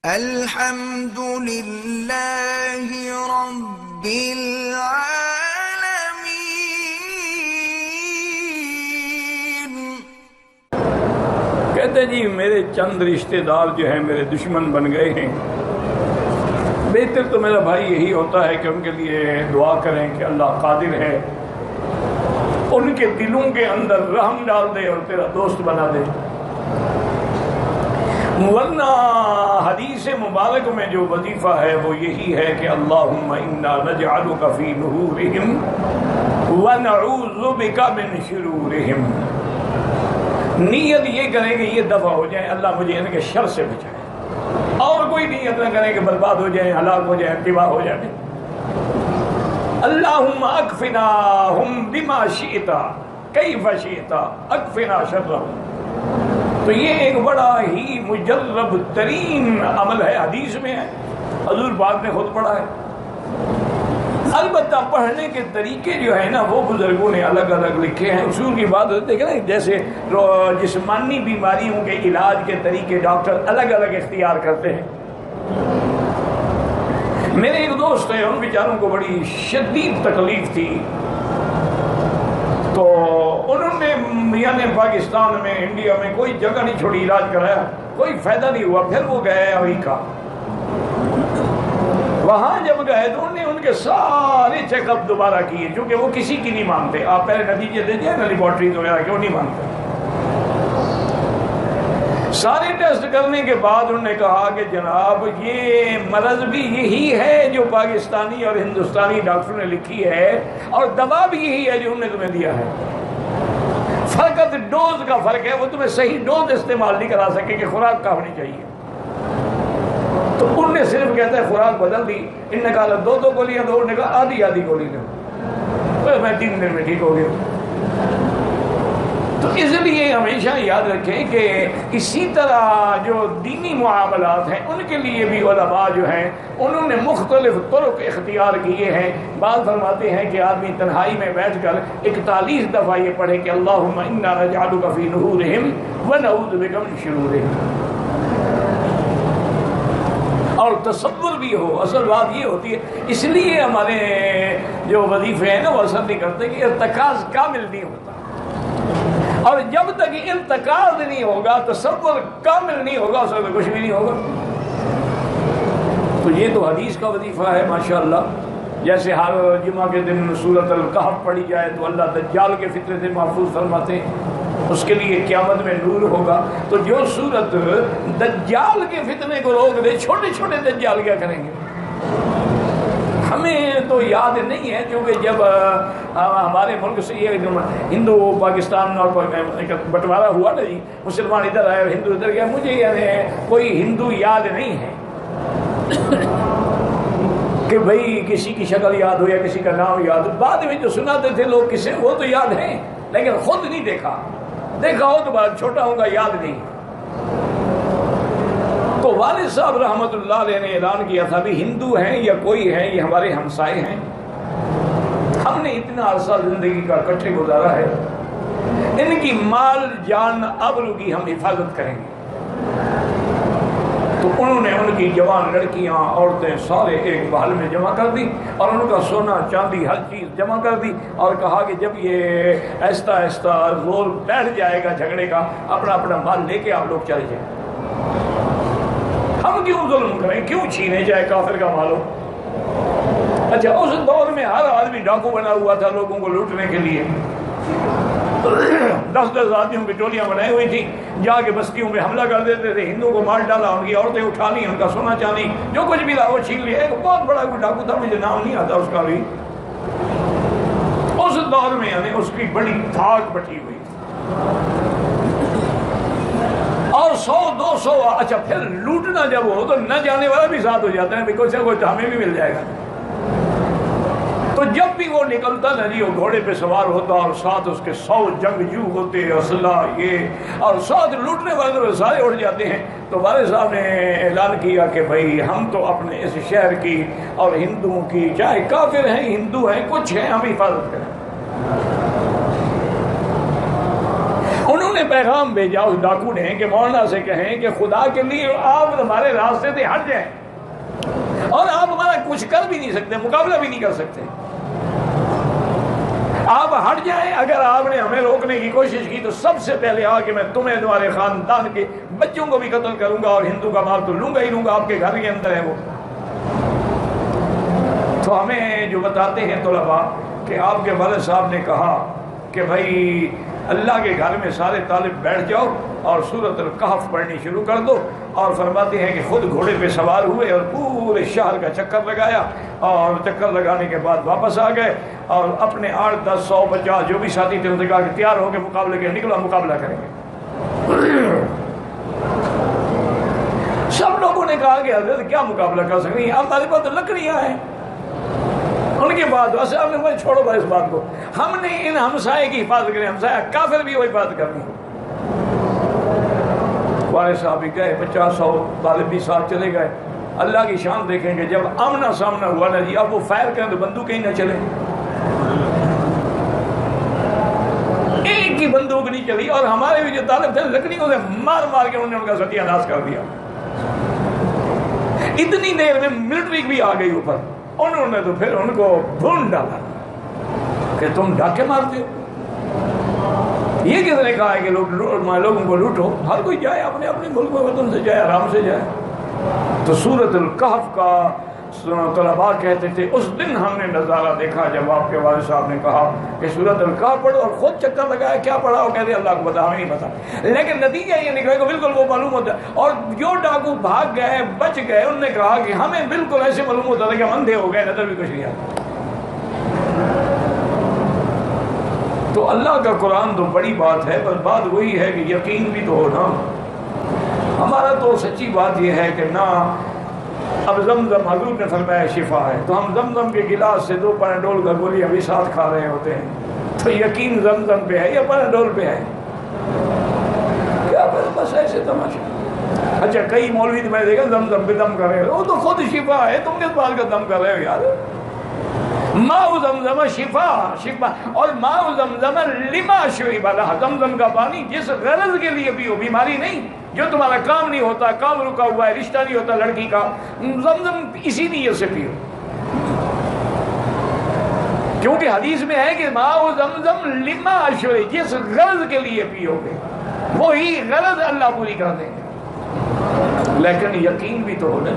الحمد للہ رب العالمین۔ کہتے جی میرے چند رشتہ دار جو ہیں میرے دشمن بن گئے ہیں، بہتر تو میرا بھائی یہی ہوتا ہے کہ ان کے لیے دعا کریں کہ اللہ قادر ہے ان کے دلوں کے اندر رحم ڈال دے اور تیرا دوست بنا دے، ورنہ حدیث مبارک میں جو وظیفہ ہے وہ یہی ہے کہ اللہم انا نجعلک فی نحورہم ونعوذ بک من شرورہم۔ نیت یہ کریں کہ یہ دفع ہو جائیں، اللہ مجھے ان کے شر سے بچائے، اور کوئی نیت نہ کریں کہ برباد ہو جائیں، ہلاک ہو جائیں، تباہ ہو جائیں۔ اللہم اکفناہم بما شئت کیف شئت اکفنا شرہم۔ تو یہ ایک بڑا ہی مجرب ترین عمل ہے، حدیث میں ہے، حضور پاک نے خود پڑھا ہے۔ البتہ پڑھنے کے طریقے جو ہے نا وہ بزرگوں نے الگ الگ لکھے ہیں۔ اصول کی بات دیکھیں نا، جیسے جسمانی بیماریوں کے علاج کے طریقے ڈاکٹر الگ الگ اختیار کرتے ہیں۔ میرے ایک دوست ہیں، ان بیچاروں کو بڑی شدید تکلیف تھی، تو انہوں نے یعنی پاکستان میں، انڈیا میں کوئی جگہ نہیں چھوڑی، علاج کرایا، کوئی فائدہ نہیں ہوا۔ پھر وہ گئے امریکہ، وہاں جب گئے تو انہوں نے ان کے سارے چیک اپ دوبارہ کیے، چونکہ وہ کسی کی نہیں مانتے۔ آپ پہلے نتیجے دے دیں نا لیبارٹریز وغیرہ کے، وہ نہیں مانتے۔ سارے ٹیسٹ کرنے کے بعد انہوں نے کہا کہ جناب یہ مرض بھی یہی ہے جو پاکستانی اور ہندوستانی ڈاکٹروں نے لکھی ہے، اور دوا بھی یہی ہے جو انہوں نے تمہیں دیا ہے، فقط ڈوز کا فرق ہے، وہ تمہیں صحیح ڈوز استعمال نہیں کرا سکے کہ خوراک کا ہونی چاہیے۔ تو انہوں نے صرف کہتا ہے خوراک بدل دی، ان نے کہا دو گولیاں دو، انہوں نے کہا آدھی گولی دو، میں 3 دن میں ٹھیک ہو گیا۔ تو اس لیے ہمیشہ یاد رکھیں کہ اسی طرح جو دینی معاملات ہیں ان کے لیے بھی علماء جو ہیں انہوں نے مختلف طرق اختیار کیے ہیں۔ بعض فرماتے ہیں کہ آدمی تنہائی میں بیٹھ کر 41 دفعہ یہ پڑھے کہ اللہم انا نجعلک فی نحورہم ونعوذ بک من شرورہم، اور تصور بھی ہو۔ اصل بات یہ ہوتی ہے، اس لیے ہمارے جو وظیفے ہیں نا وہ اثر نہیں کرتے کہ ارتکاز کامل نہیں ہوتا، اور جب تک ارتکاز نہیں ہوگا، تصور کامل نہیں ہوگا، اس میں کچھ بھی نہیں ہوگا۔ تو یہ تو حدیث کا وظیفہ ہے ماشاءاللہ۔ جیسے ہر جمعہ کے دن سورۃ الکہف پڑھی جائے تو اللہ دجال کے فتنے سے محفوظ فرماتے ہیں، اس کے لیے قیامت میں نور ہوگا۔ تو جو سورت دجال کے فتنے کو روک دے، چھوٹے چھوٹے دجال کیا کریں گے؟ ہمیں تو یاد نہیں ہے، کیونکہ جب ہمارے ملک سے یہ ہندو پاکستان اور بٹوارا ہوا نا جی، مسلمان ادھر آئے اور ہندو ادھر گیا، مجھے یعنی کوئی ہندو یاد نہیں ہے کہ بھئی کسی کی شکل یاد ہو یا کسی کا نام یاد ہو۔ بعد میں جو سناتے تھے لوگ کسے، وہ تو یاد ہیں، لیکن خود نہیں دیکھا ہو تو بات چھوٹا ہوگا، یاد نہیں۔ تو والد صاحب رحمۃ اللہ علیہ نے اعلان کیا تھا بھی ہندو ہیں یا کوئی ہے، یہ ہمارے ہمسائے ہیں، ہم نے اتنا عرصہ زندگی کا اکٹھے گزارا ہے، ان کی مال جان آبرو کی ہم حفاظت کریں گے۔ تو انہوں نے ان کی جوان لڑکیاں، عورتیں سارے ایک محل میں جمع کر دی، اور ان کا سونا چاندی ہر چیز جمع کر دی، اور کہا کہ جب یہ آہستہ آہستہ زور بیٹھ جائے گا جھگڑے کا، اپنا اپنا مال لے کے آپ لوگ چلے جائیں۔ ہم کیوں ظلم کریں، کیوں چھینے، چاہے کافر کا مال ہو۔ اچھا، اس دور میں ہر آدمی ڈاکو بنا ہوا تھا لوگوں کو لوٹنے کے لیے، 10 آدمیوں کی ٹولیاں بنائی ہوئی تھی، جا کے بستیوں میں حملہ کر دیتے تھے، ہندوؤں کو مار ڈالا، ان کی عورتیں اٹھا لی، ان کا سونا چاندی جو کچھ بھی تھا وہ چھین لیا۔ ایک بہت بڑا کوئی ڈاکو تھا، مجھے نام نہیں آتا اس کا بھی، اس دور میں یعنی اس کی بڑی دھاک بٹی ہوئی تھی، اور 100-200۔ اچھا، پھر لوٹنا جب ہو تو نہ جانے والا بھی ساتھ ہو جاتا ہے، کوئی سے کوئی تو ہمیں بھی مل جائے گا۔ تو جب بھی وہ نکلتا نا جی، وہ گھوڑے پہ سوار ہوتا، اور ساتھ اس کے 100 جنگجو ہوتے، اسلحہ یہ، اور ساتھ لوٹنے والے تو سارے اٹھ جاتے ہیں۔ تو والد صاحب نے اعلان کیا کہ بھائی ہم تو اپنے اس شہر کی اور ہندوؤں کی، چاہے کافر ہیں ہندو ہیں کچھ ہیں، ہم حفاظت کریں۔ انہوں نے نے پیغام بھیجا اس ڈاکو نے کہ مولانا سے کہیں کہ خدا کے لیے آپ ہمارے راستے سے ہٹ جائیں، اور آپ ہمارا کچھ کر بھی نہیں سکتے، مقابلہ بھی نہیں کر سکتے، آپ ہٹ جائیں۔ اگر آپ نے ہمیں روکنے کی کوشش کی تو سب سے پہلے آ کے میں تمہیں، تمہارے خاندان کے بچوں کو بھی قتل کروں گا، اور ہندو کا مال تو لوں گا ہی لوں گا، آپ کے گھر کے اندر ہے وہ۔ تو ہمیں جو بتاتے ہیں طلباء کہ آپ کے والد صاحب نے کہا کہ بھائی اللہ کے گھر میں سارے طالب بیٹھ جاؤ اور سورۃ الکہف پڑھنی شروع کر دو، اور فرماتے ہیں کہ خود گھوڑے پہ سوار ہوئے اور پورے شہر کا چکر لگایا، اور چکر لگانے کے بعد واپس آ گئے، اور اپنے 8 10 100 50 جو بھی ساتھی تھے ان سے کہا کہ تیار ہو کے مقابلے کے نکلو، مقابلہ کریں گے۔ سب لوگوں نے کہا کہ حضرت کیا مقابلہ کر سکیں گے، ہمارے پاس تو لکڑیاں ہیں۔ ان کے بعد صاحب نے کہا چھوڑو بھائی اس بات کو، ہم نے ان ہمسائے کی حفاظت کریں، ہمسایہ کافر بھی وہ حفاظت کرنی ہو۔ والد صاحب بھی گئے، 50 100 طالب بھی ساتھ چلے گئے۔ اللہ کی شان دیکھیں کہ جب آمنا سامنا ہوا نا جی، اب وہ فائر کریں تو بندوقیں نہ چلیں، ایک کی بندوق نہیں چلی، اور ہمارے بھی جو طالب تھے لکڑیوں سے مار مار کے انہوں نے ان کا ستیہ ناش کر دیا۔ اتنی دیر میں ملٹری بھی آ گئی اوپر، انہوں نے تو پھر ان کو ڈھونڈ ڈالا کہ تم ڈاکے مارتے ہو۔ یہ کس نے کہا ہے کہ لوگوں کو لوٹو، ہر کوئی جائے اپنے اپنے ملک میں وطن سے جائے، آرام سے جائے۔ تو سورۃ الکہف کا طلباء کہتے تھے اس دن ہم نے نظارہ دیکھا جب آپ کے والد صاحب نے کہا کہ سورۃ الکہف پڑھو، اور خود چکر لگایا کیا پڑھا، وہ کہتے اللہ کو پتا، ہمیں نہیں پتا، لیکن نتیجہ یہ نکلا کہ بالکل وہ معلوم ہوتا ہے۔ اور جو ڈاکو بھاگ گئے بچ گئے، انہوں نے کہا کہ ہمیں بالکل ایسے معلوم ہوتا تھا کہ ہم اندھے ہو گئے، نظر بھی کچھ نہیں آتا۔ تو اللہ کا قرآن تو بڑی بات ہے، بس بات وہی ہے کہ یقین بھی تو ہو نا۔ ہمارا تو سچی بات یہ ہے کہ نہ اب زمزم حضور نے فرمایا شفا ہے، تو ہم زمزم کے گلاس سے 2 پیناڈول کا گولی ابھی ساتھ کھا رہے ہوتے ہیں، تو یقین زمزم پہ ہے یا پیناڈول پہ ہے؟ کیا بس ایسے تماشا۔ اچھا کئی مولوی تو میں دیکھا زمزم پہ دم کر رہے ہو، وہ تو خود شفا ہے، تم کس بات کا دم کر رہے ہو یار؟ ماء زمزم شفا، شفا، اور ماء زمزم لما شرب لہ، زمزم کا پانی جس غرض کے لیے پیو، بیماری نہیں، جو تمہارا کام نہیں ہوتا، کام رکا ہوا ہے، رشتہ نہیں ہوتا لڑکی کا، زمزم اسی نیت سے پیو، کیونکہ حدیث میں ہے کہ ماء زمزم لما شرب، جس غرض کے لیے پیو گے وہی غرض اللہ پوری کر دیں گے۔ لیکن یقین بھی تو ہونا